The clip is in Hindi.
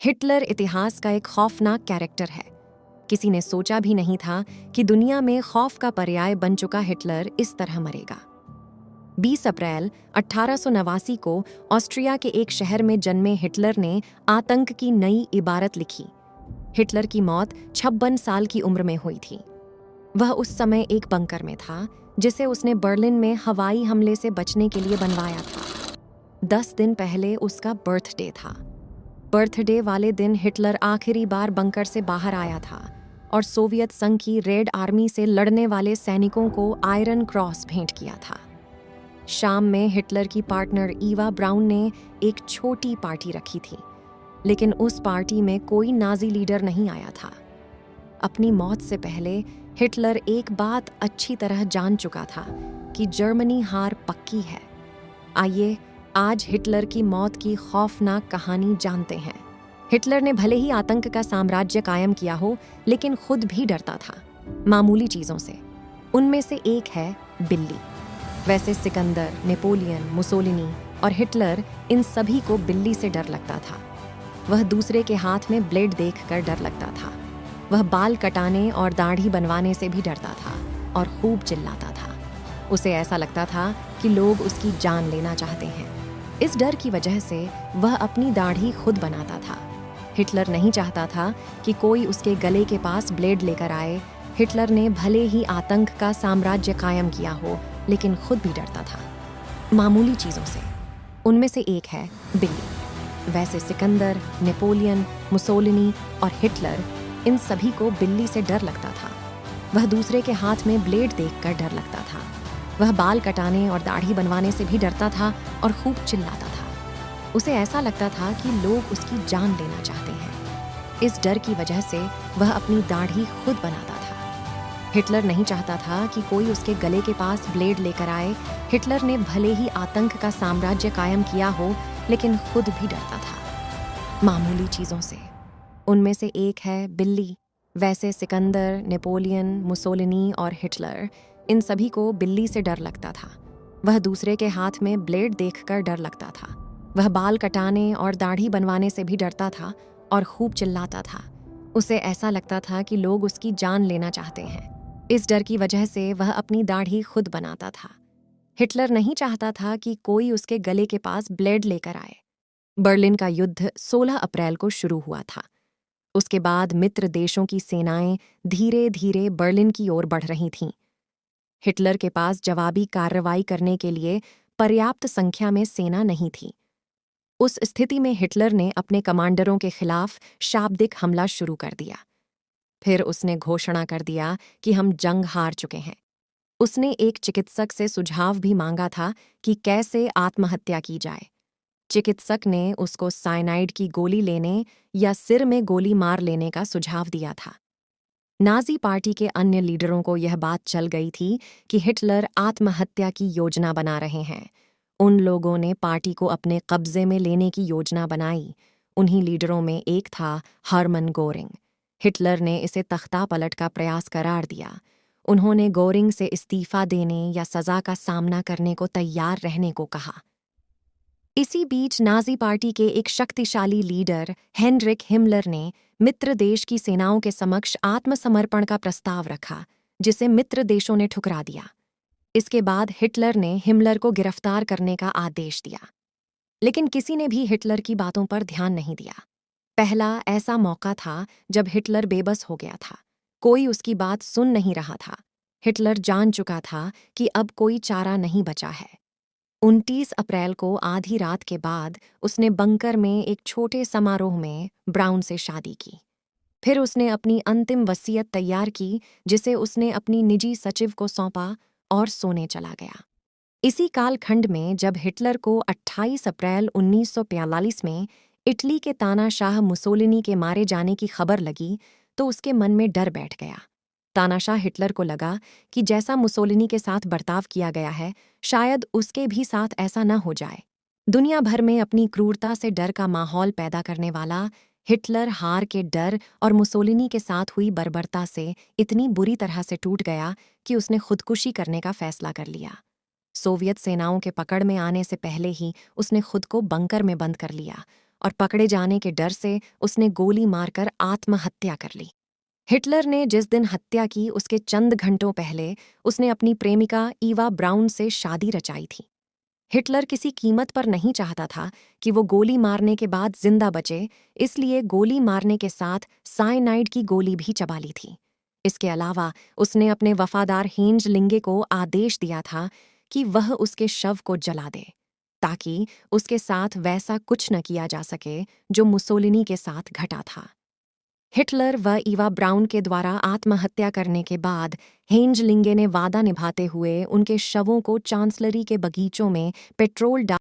हिटलर इतिहास का एक खौफनाक कैरेक्टर है। किसी ने सोचा भी नहीं था कि दुनिया में खौफ का पर्याय बन चुका हिटलर इस तरह मरेगा। 20 अप्रैल 1889 को ऑस्ट्रिया के एक शहर में जन्मे हिटलर ने आतंक की नई इबारत लिखी। हिटलर की मौत 56 साल की उम्र में हुई थी। वह उस समय एक बंकर में था जिसे उसने बर्लिन में हवाई हमले से बचने के लिए बनवाया था। 10 दिन पहले उसका बर्थडे था। बर्थडे वाले दिन हिटलर आखिरी बार बंकर से बाहर आया था और सोवियत संघ की रेड आर्मी से लड़ने वाले सैनिकों को आयरन क्रॉस भेंट किया था। शाम में हिटलर की पार्टनर ईवा ब्राउन ने एक छोटी पार्टी रखी थी, लेकिन उस पार्टी में कोई नाजी लीडर नहीं आया था। अपनी मौत से पहले हिटलर एक बात अच्छी तरह जान चुका था कि जर्मनी हार पक्की है। आइए आज हिटलर की मौत की खौफनाक कहानी जानते हैं। हिटलर ने भले ही आतंक का साम्राज्य कायम किया हो, लेकिन खुद भी डरता था मामूली चीजों से। उनमें से एक है बिल्ली। वैसे सिकंदर, नेपोलियन, मुसोलिनी और हिटलर, इन सभी को बिल्ली से डर लगता था। वह दूसरे के हाथ में ब्लेड देखकर डर लगता था। वह बाल कटाने और दाढ़ी बनवाने से भी डरता था और खूब चिल्लाता था। उसे ऐसा लगता था कि लोग उसकी जान लेना चाहते हैं। इस डर की वजह से वह अपनी दाढ़ी खुद बनाता था। हिटलर नहीं चाहता था कि कोई उसके गले के पास ब्लेड लेकर आए। हिटलर ने भले ही आतंक का साम्राज्य कायम किया हो, लेकिन खुद भी डरता था मामूली चीजों से। उनमें से एक है बिल्ली। वैसे सिकंदर, नेपोलियन, मुसोलिनी और हिटलर, इन सभी को बिल्ली से डर लगता था। वह दूसरे के हाथ में ब्लेड देखकर डर लगता था। वह बाल कटाने और दाढ़ी बनवाने से भी डरता था और खूब चिल्लाता था। उसे ऐसा लगता था कि लोग उसकी जान लेना चाहते हैं। इस डर की वजह से वह अपनी दाढ़ी खुद बनाता था। हिटलर नहीं चाहता था कि कोई उसके गले के पास ब्लेड लेकर आए। हिटलर ने भले ही आतंक का साम्राज्य कायम किया हो, लेकिन खुद भी डरता था मामूली चीजों से। उनमें से एक है बिल्ली। वैसे सिकंदर, नेपोलियन, मुसोलिनी और हिटलर, इन सभी को बिल्ली से डर लगता था। वह दूसरे के हाथ में ब्लेड देखकर डर लगता था। वह बाल कटाने और दाढ़ी बनवाने से भी डरता था और खूब चिल्लाता था। उसे ऐसा लगता था कि लोग उसकी जान लेना चाहते हैं। इस डर की वजह से वह अपनी दाढ़ी खुद बनाता था। हिटलर नहीं चाहता था कि कोई उसके गले के पास ब्लेड लेकर आए। बर्लिन का युद्ध 16 अप्रैल को शुरू हुआ था। उसके बाद मित्र देशों की सेनाएं धीरे धीरे बर्लिन की ओर बढ़ रही थीं। हिटलर के पास जवाबी कार्रवाई करने के लिए पर्याप्त संख्या में सेना नहीं थी। उस स्थिति में हिटलर ने अपने कमांडरों के खिलाफ शाब्दिक हमला शुरू कर दिया। फिर उसने घोषणा कर दिया कि हम जंग हार चुके हैं। उसने एक चिकित्सक से सुझाव भी मांगा था कि कैसे आत्महत्या की जाए। चिकित्सक ने उसको साइनाइड की गोली लेने या सिर में गोली मार लेने का सुझाव दिया था। नाजी पार्टी के अन्य लीडरों को यह बात चल गई थी कि हिटलर आत्महत्या की योजना बना रहे हैं। उन लोगों ने पार्टी को अपने कब्जे में लेने की योजना बनाई। उन्हीं लीडरों में एक था हरमन गोरिंग। हिटलर ने इसे तख्तापलट का प्रयास करार दिया। उन्होंने गोरिंग से इस्तीफा देने या सजा का सामना करने को तैयार रहने को कहा। इसी बीच नाजी पार्टी के एक शक्तिशाली लीडर हेनरिक हिमलर ने मित्र देश की सेनाओं के समक्ष आत्मसमर्पण का प्रस्ताव रखा, जिसे मित्र देशों ने ठुकरा दिया। इसके बाद हिटलर ने हिमलर को गिरफ्तार करने का आदेश दिया, लेकिन किसी ने भी हिटलर की बातों पर ध्यान नहीं दिया। पहला ऐसा मौका था जब हिटलर बेबस हो गया था। कोई उसकी बात सुन नहीं रहा था। हिटलर जान चुका था कि अब कोई चारा नहीं बचा है। 29 अप्रैल को आधी रात के बाद उसने बंकर में एक छोटे समारोह में ब्राउन से शादी की। फिर उसने अपनी अंतिम वसीयत तैयार की, जिसे उसने अपनी निजी सचिव को सौंपा और सोने चला गया। इसी कालखंड में जब हिटलर को 28 अप्रैल 1943 में इटली के तानाशाह मुसोलिनी के मारे जाने की खबर लगी, तो उसके मन में डर बैठ गया। तानाशाह हिटलर को लगा कि जैसा मुसोलिनी के साथ बर्ताव किया गया है, शायद उसके भी साथ ऐसा न हो जाए। दुनिया भर में अपनी क्रूरता से डर का माहौल पैदा करने वाला हिटलर हार के डर और मुसोलिनी के साथ हुई बर्बरता से इतनी बुरी तरह से टूट गया कि उसने खुदकुशी करने का फैसला कर लिया। सोवियत सेनाओं के पकड़ में आने से पहले ही उसने खुद को बंकर में बंद कर लिया और पकड़े जाने के डर से उसने गोली मारकर आत्महत्या कर ली। हिटलर ने जिस दिन हत्या की उसके चंद घंटों पहले उसने अपनी प्रेमिका ईवा ब्राउन से शादी रचाई थी। हिटलर किसी कीमत पर नहीं चाहता था कि वो गोली मारने के बाद जिंदा बचे, इसलिए गोली मारने के साथ साइनाइड की गोली भी चबा ली थी। इसके अलावा उसने अपने वफादार हेंज लिंगे को आदेश दिया था कि वह उसके शव को जला दे, ताकि उसके साथ वैसा कुछ न किया जा सके जो मुसोलिनी के साथ घटा था। हिटलर व ईवा ब्राउन के द्वारा आत्महत्या करने के बाद हेंज लिंगे ने वादा निभाते हुए उनके शवों को चांसलरी के बगीचों में पेट्रोल